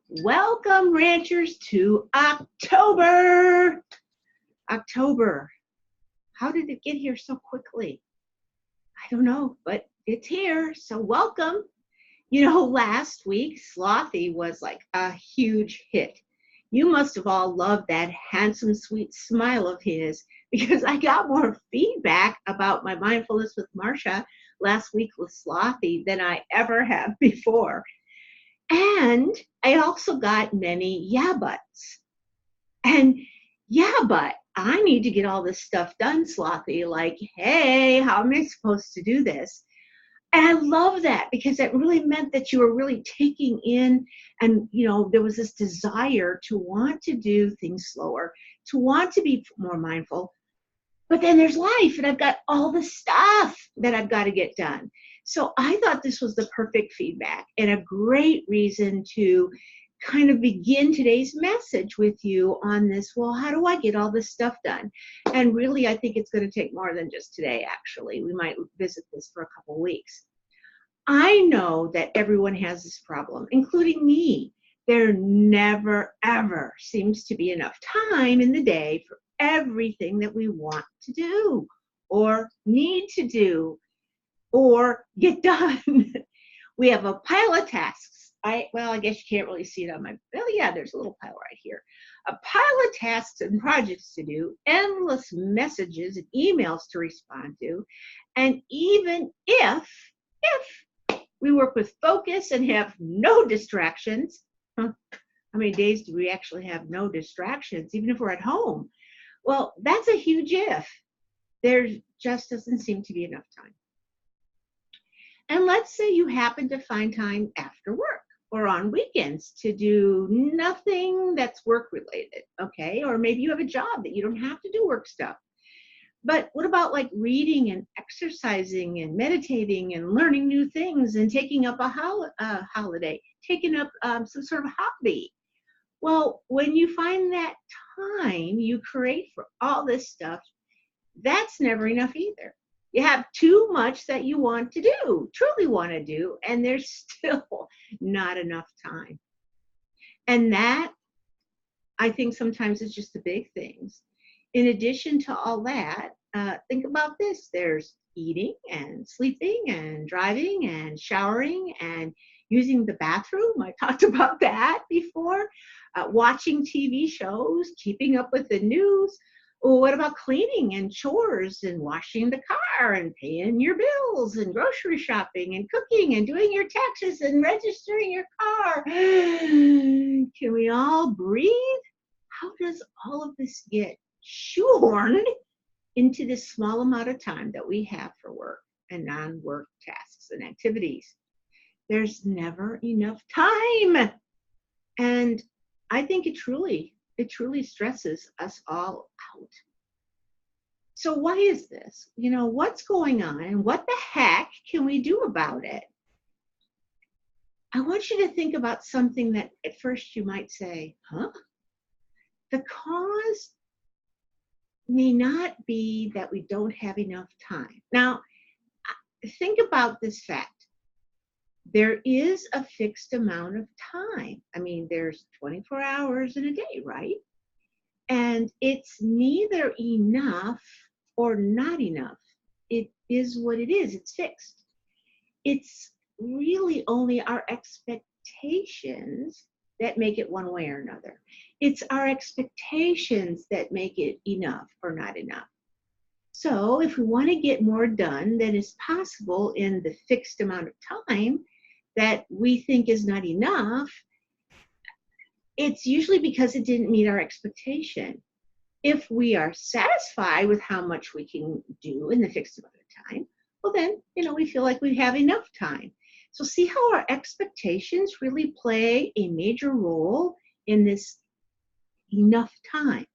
Welcome, ranchers, to October. October. How did it get here so quickly? I don't know, but it's here. So welcome. Last week, Slothy was like a huge hit. You must have all loved that handsome, sweet smile of his because I got more feedback about my mindfulness with Marsha last week with Slothy than I ever have before. And I also got many yeah buts. And yeah, but I need to get all this stuff done, Slothy. Like, hey, how am I supposed to do this? And I love that because it really meant that you were really taking in, and there was this desire to want to do things slower, to want to be more mindful. But then there's life, and I've got all the stuff that I've got to get done. So I thought this was the perfect feedback and a great reason to kind of begin today's message with you on this. Well, how do I get all this stuff done? And really, I think it's going to take more than just today, actually. We might visit this for a couple weeks. I know that everyone has this problem, including me. There never, ever seems to be enough time in the day for everything that we want to do or need to do or get done. We have a pile of tasks. I guess you can't really see it on my, yeah, there's a little pile right here. A pile of tasks and projects to do, endless messages and emails to respond to. And even if we work with focus and have no distractions, how many days do we actually have no distractions, even if we're at home? Well, that's a huge if. There just doesn't seem to be enough time. And let's say you happen to find time after work or on weekends to do nothing that's work related, okay? Or maybe you have a job that you don't have to do work stuff. But what about like reading and exercising and meditating and learning new things and taking up a holiday, taking up some sort of hobby? Well, when you find that time you create for all this stuff, that's never enough either. You have too much that you want to do, truly want to do, and there's still not enough time. And that, I think, sometimes is just the big things. In addition to all that, think about this. There's eating and sleeping and driving and showering and using the bathroom. I talked about that before. Watching TV shows, keeping up with the news. Well, what about cleaning and chores and washing the car and paying your bills and grocery shopping and cooking and doing your taxes and registering your car? Can we all breathe? How does all of this get shoehorned into this small amount of time that we have for work and non-work tasks and activities? There's never enough time. And I think it truly stresses us all out. So why is this? What's going on and what the heck can we do about it? I want you to think about something that at first you might say, huh? The cause may not be that we don't have enough time. Now, think about this fact. There is a fixed amount of time. I mean, there's 24 hours in a day, right? And it's neither enough or not enough. It is what it is. It's fixed. It's really only our expectations that make it one way or another. It's our expectations that make it enough or not enough. So if we want to get more done than is possible in the fixed amount of time that we think is not enough, it's usually because it didn't meet our expectation. If we are satisfied with how much we can do in the fixed amount of time, well then, we feel like we have enough time. So see how our expectations really play a major role in this enough time.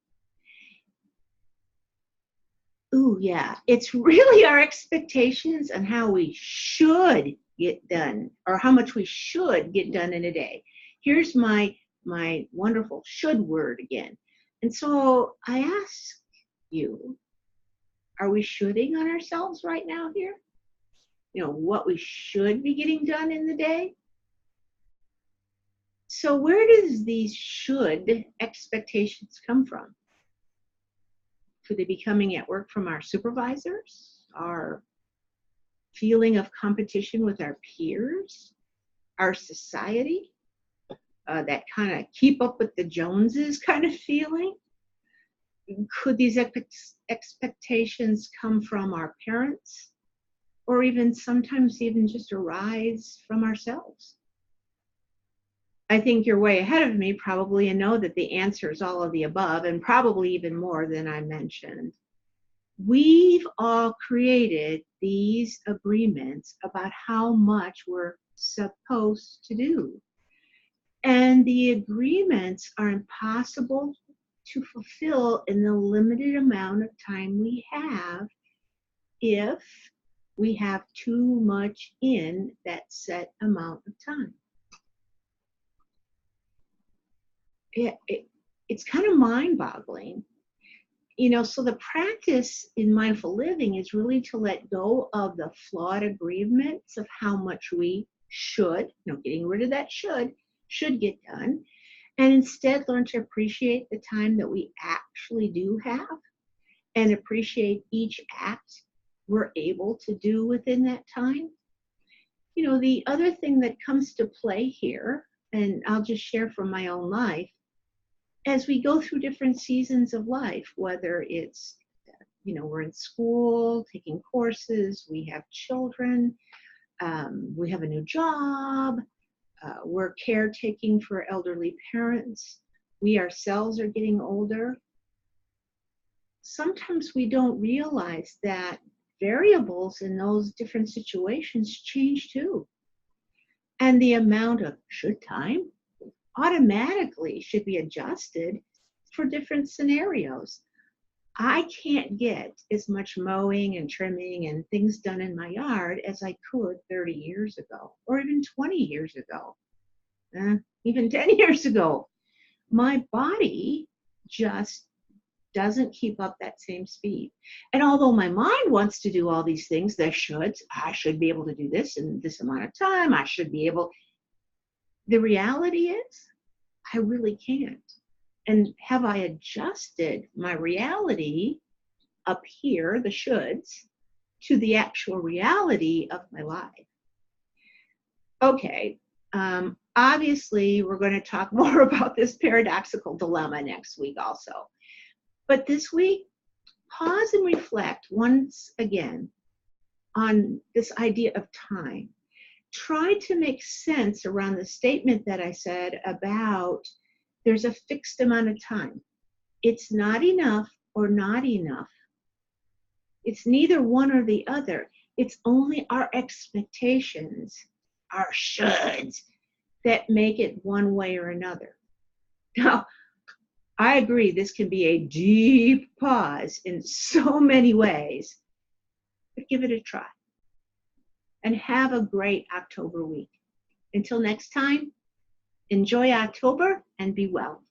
Ooh, yeah, it's really our expectations and how we should get done or how much we should get done in a day. Here's my wonderful should word again. And so I ask you, are we shoulding on ourselves right now here? What we should be getting done in the day? So where does these should expectations come from? Could they be coming at work from our supervisors, our feeling of competition with our peers, our society, that kind of keep up with the Joneses kind of feeling? Could these expectations come from our parents, or even sometimes even just arise from ourselves? I think you're way ahead of me probably and know that the answer is all of the above and probably even more than I mentioned. We've all created these agreements about how much we're supposed to do. And the agreements are impossible to fulfill in the limited amount of time we have if we have too much in that set amount of time. It's kind of mind-boggling. So the practice in mindful living is really to let go of the flawed agreements of how much we should, getting rid of that should get done, and instead learn to appreciate the time that we actually do have and appreciate each act we're able to do within that time. The other thing that comes to play here, and I'll just share from my own life, as we go through different seasons of life, whether it's, we're in school, taking courses, we have children, we have a new job, we're caretaking for elderly parents, we ourselves are getting older. Sometimes we don't realize that variables in those different situations change too. And the amount of should time automatically should be adjusted for different scenarios. I can't get as much mowing and trimming and things done in my yard as I could 30 years ago, or even 20 years ago, even 10 years ago. My body just doesn't keep up that same speed. And although my mind wants to do all these things, I should be able to do this in this amount of time, I should be able, the reality is, I really can't. And have I adjusted my reality up here, the shoulds, to the actual reality of my life? Okay, obviously we're going to talk more about this paradoxical dilemma next week also. But this week, pause and reflect once again on this idea of time. Try to make sense around the statement that I said about there's a fixed amount of time. It's not enough or not enough. It's neither one or the other. It's only our expectations, our shoulds, that make it one way or another. Now, I agree this can be a deep pause in so many ways, but give it a try. And have a great October week. Until next time, enjoy October and be well.